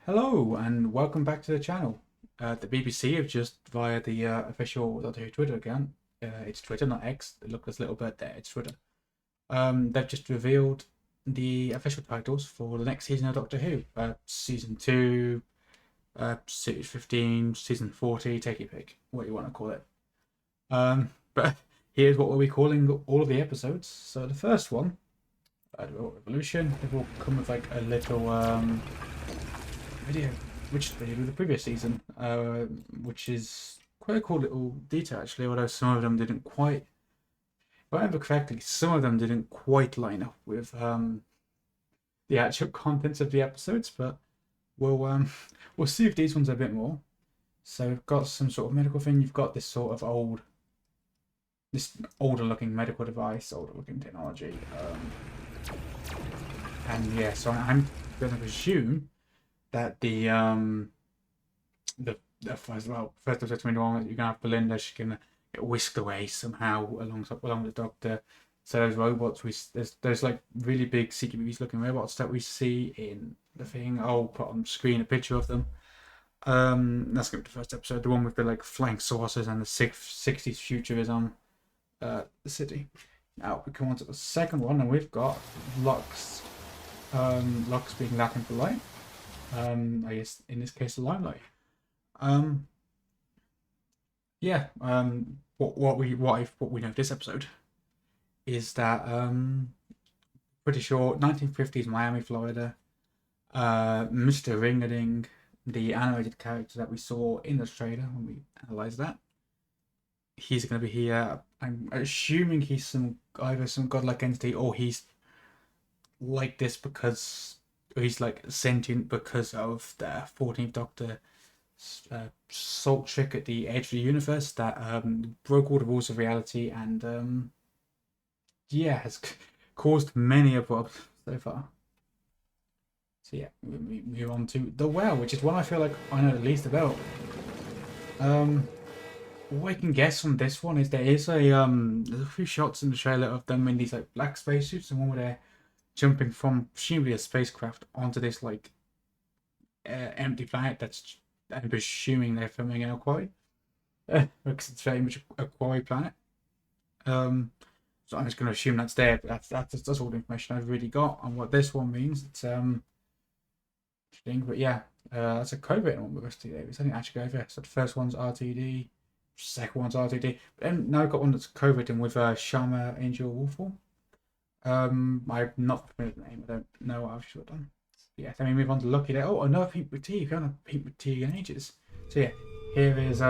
Hello and welcome back to the channel. The BBC have just via the official Doctor Who Twitter account, it's Twitter, not X. Look, there's a little bird there. It's Twitter. They've just revealed the official titles for the next season of Doctor Who. Season 2, Series 15, Season 40. Take your pick, what you want to call it. But here's what we'll be calling all of the episodes. So the first one, Revolution. It will come with like a little video, which they did with the previous season, which is quite a cool little detail actually. Although some of them didn't quite, if I remember correctly, some of them didn't quite line up with the actual contents of the episodes. But we'll see if these ones are a bit more. So we've got some sort of medical thing. You've got this sort of this older looking medical device, older looking technology, and yeah. So I'm going to presume that the first episode 21, you're gonna have Belinda. She's gonna get whisked away somehow along with the Doctor. So those robots, there's like really big CQB looking robots that we see in the thing. I'll put on screen a picture of them. That's gonna be the first episode, the one with the like flying saucers and the 60s futurism, the city. Now we come on to the second one, and we've got Lux. Lux being Latin for light. I guess in this case, the limelight. Yeah. What we know of this episode is that pretty sure 1950s Miami, Florida. Mr. Ringading, the animated character that we saw in the trailer when we analysed that, he's going to be here. I'm assuming he's either some godlike entity, or he's like this because he's like sentient because of the 14th Doctor salt trick at the edge of the universe that broke all the rules of reality and yeah, has caused many a problem so far. So yeah, we move on to the well, which is one I feel like I know the least about. All I can guess from this one is there's a few shots in the trailer of them in these like black spacesuits, and one where they're jumping from presumably a spacecraft onto this like empty planet that's, I'm presuming they're filming in a quarry, because it's very much a quarry planet. So I'm just going to assume that's there. But that's all the information I've really got on what this one means. It's interesting, but yeah, that's a co-written one with Rusty Davies. I think actually go over. So the first one's RTD, second one's RTD, but then now I've got one that's co-written with Shama Angel Wolfall. I'm not familiar with the name. I don't know what I've short done. Yeah, then we move on to Lucky Day. Oh, another Pink Boutique. I haven't had Pink Boutique in ages. So yeah, here is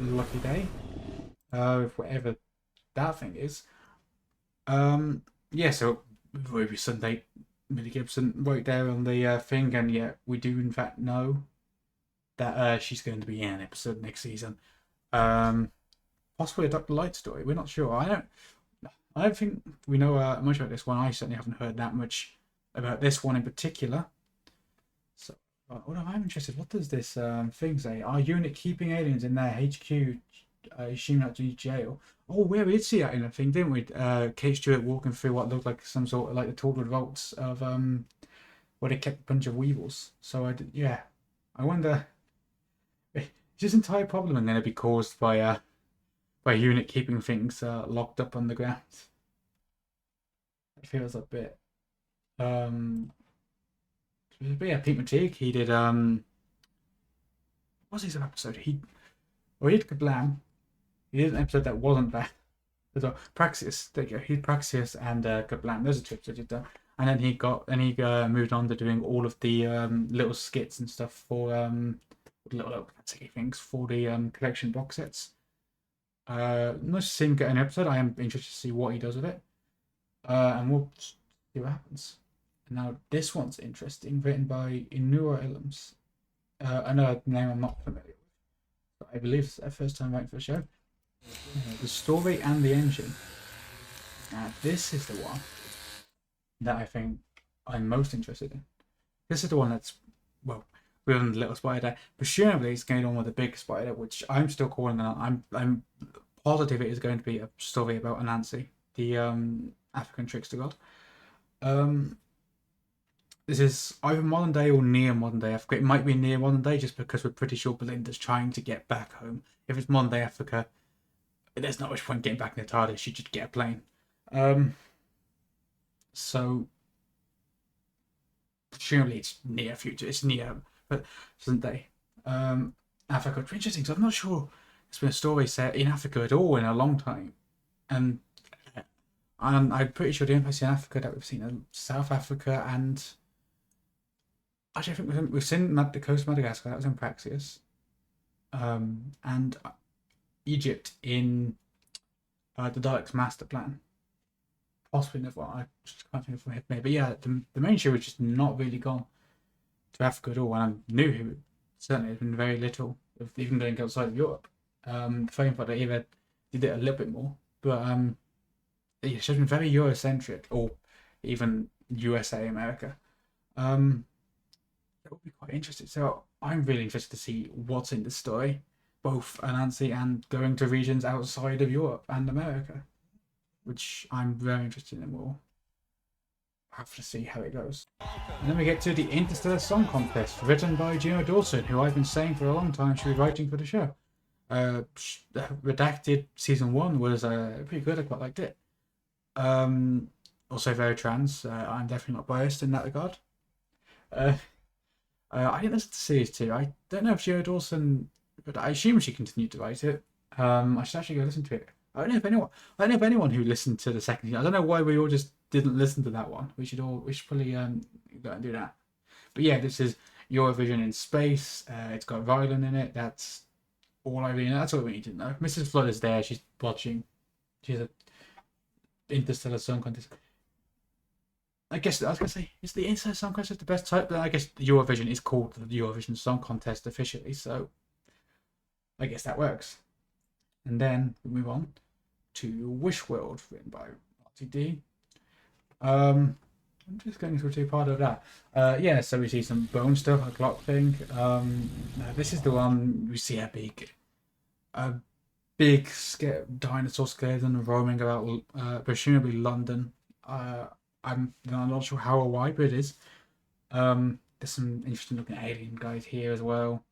Lucky Day. Whatever that thing is. Yeah, so Ruby Sunday, Millie Gibson right there on the thing, and yeah, we do in fact know that she's going to be in an episode next season. Possibly a Dr. Light story. We're not sure. I don't think we know much about this one. I certainly haven't heard that much about this one in particular. So, I'm interested. What does this thing say? Our unit keeping aliens in their HQ, assuming not to jail. Oh, where is he at in the thing? Didn't we? Kate Stewart walking through what looked like some sort of like the Torwood vaults of where they kept a bunch of weevils. So yeah, I wonder. Is this entire problem going to be caused by a unit keeping things locked up on the ground? It feels a bit. But yeah, Pete McTeague, he did what was his episode? He did Kablam. He did an episode that wasn't bad. So Praxis, there you go. He did Praxis and Kablam. Those are two episodes he'd done. And then he moved on to doing all of the little skits and stuff for little things for the collection box sets. Nice to see him get an episode. I am interested to see what he does with it. And we'll see what happens. Now this one's interesting, written by Inua Ilms. Another name I'm not familiar with, but I believe it's their first time writing for the show. The story and the engine. Now this is the one that I think I'm most interested in. This is the one that's, well, within the little spider. Presumably it's going on with the big spider, which I'm still calling that. I'm positive it is going to be a story about Anansi, the African trickster god. this is either modern day or near modern day Africa. It might be near modern day just because we're pretty sure Belinda's trying to get back home. If it's modern day Africa, there's not much point getting back in the TARDIS. You just get a plane. Um, so presumably it's near future. It's near, but present day. Africa. It's interesting. So I'm not sure there's been a story set in Africa at all in a long time, and I'm pretty sure the only place in Africa that we've seen is South Africa, and actually I think we've seen the coast of Madagascar. That was in Praxeus, and Egypt in the Daleks' master plan. Possibly another one. I just can't think of my head. Maybe, but yeah, the main show was just not really gone to Africa at all, and I knew who certainly has been very little of even going outside of Europe. The funny part that either did it a little bit more, but yeah, she's been very Eurocentric, or even USA, America. It would be quite interesting. So I'm really interested to see what's in the story, both Anansi and going to regions outside of Europe and America, which I'm very interested in. We'll have to see how it goes. And then we get to the Interstellar Song Contest, written by Gina Dawson, who I've been saying for a long time she'll be writing for the show. Redacted season 1 was pretty good. I quite liked it. Also very trans. I'm definitely not biased in that regard. I didn't listen to series 2. I don't know if Gina Dawson, but I assume she continued to write it. I should actually go listen to it. I don't know if anyone who listened to the second season. I don't know why we all just didn't listen to that one. We should probably go and do that. But yeah, this is Eurovision in space. It's got violin in it. That's all I really know. That's all we need to know. Mrs. Flood is there. She's watching. She's a Interstellar Song Contest. I guess I was gonna say, is the Interstellar Song Contest the best type? But I guess the Eurovision is called the Eurovision Song Contest officially, so I guess that works. And then we move on to Wish World, written by RTD. I'm just going through part of that. Yeah, so we see some bone stuff, a clock thing. This is the one we see a big dinosaur skeleton roaming about, presumably London. I'm not sure how or why, but it is. There's some interesting looking alien guys here as well.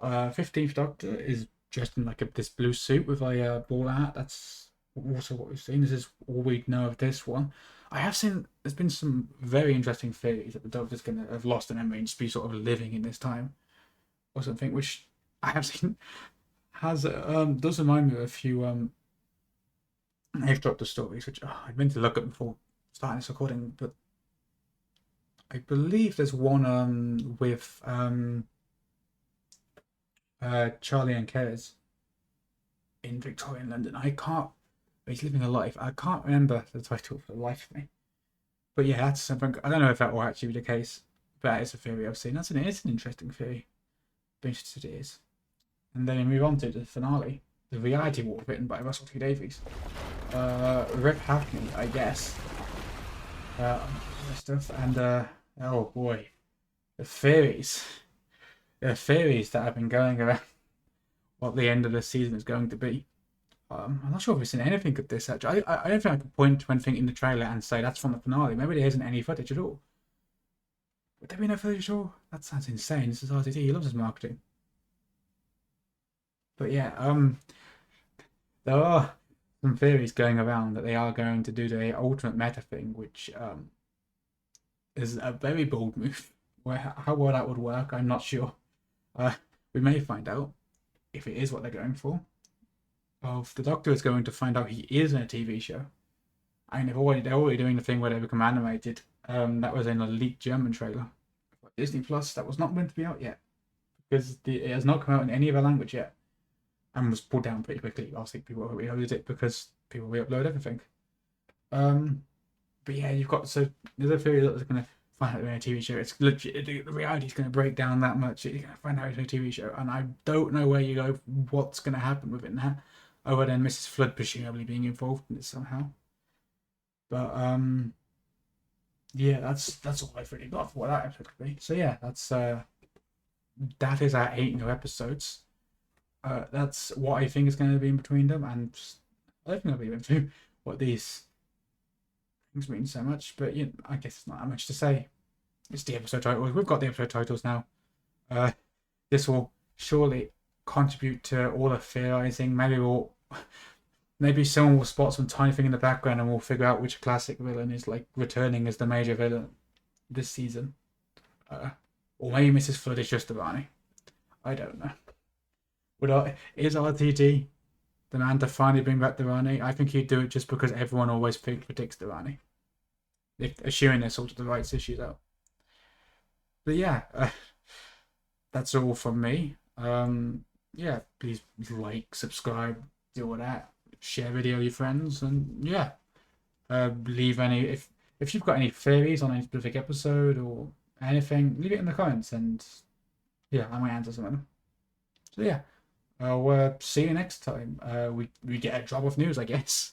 15th Doctor is dressed in like this blue suit with a ball hat. That's also what we've seen. This is all we know of this one. I have seen there's been some very interesting theories that the Doctor's going to have lost a memory and just be sort of living in this time or something, which I have seen has does remind me of a few 8th Doctor stories, which I'd meant to look at before starting this recording, but I believe there's one with Charlie and Kez in Victorian London. He's living a life. I can't remember the title for the life of me. But yeah, that's something. I don't know if that will actually be the case, but that is a theory I've seen. It's an interesting theory. Be interested it is. And then we move on to the finale, the reality war written by Russell T Davies. Rip Hackney, I guess. Stuff and oh boy, the theories that have been going around what the end of the season is going to be. I'm not sure if we've seen anything of this. Actually, I don't think I could point to anything in the trailer and say that's from the finale. Maybe there isn't any footage at all. Would there be no footage at all? That sounds insane. This is RTT. He loves his marketing. But yeah, there are some theories going around that they are going to do the ultimate meta thing, which is a very bold move. How well that would work, I'm not sure. We may find out if it is what they're going for. The Doctor is going to find out he is in a TV show. And they're already doing the thing where they become animated. That was in a leaked German trailer. Disney Plus, that was not meant to be out yet. Because it has not come out in any other language yet. And was pulled down pretty quickly. Obviously, people re-uploaded it because people re-upload everything. But yeah, there's a theory that they're going to find out they're in a TV show. It's legit, the reality is going to break down that much. You're going to find out it's a TV show. And I don't know where you go, what's going to happen within that. Other than Mrs. Flood presumably being involved in this somehow. But yeah, that's all I've really got for what that episode could be. So yeah, that is our 8 new episodes. That's what I think is going to be in between them, and I don't think I'll be able to what these things mean so much. But I guess it's not that much to say. It's the episode titles. We've got the episode titles now. This will surely contribute to all the theorizing. Maybe someone will spot some tiny thing in the background and we'll figure out which classic villain is like returning as the major villain this season. Or maybe Mrs. Flood is just the Rani. I don't know. Is RTD the man to finally bring back the Rani? I think he'd do it just because everyone always predicts the Rani. Assuming they sorted the rights issues out. But yeah, that's all from me. Yeah, please like, subscribe, do all that, share video with your friends, and yeah, leave any if you've got any theories on any specific episode or anything, leave it in the comments, and yeah, I might answer some of them. So yeah, I'll see you next time. We get a drop of news, I guess.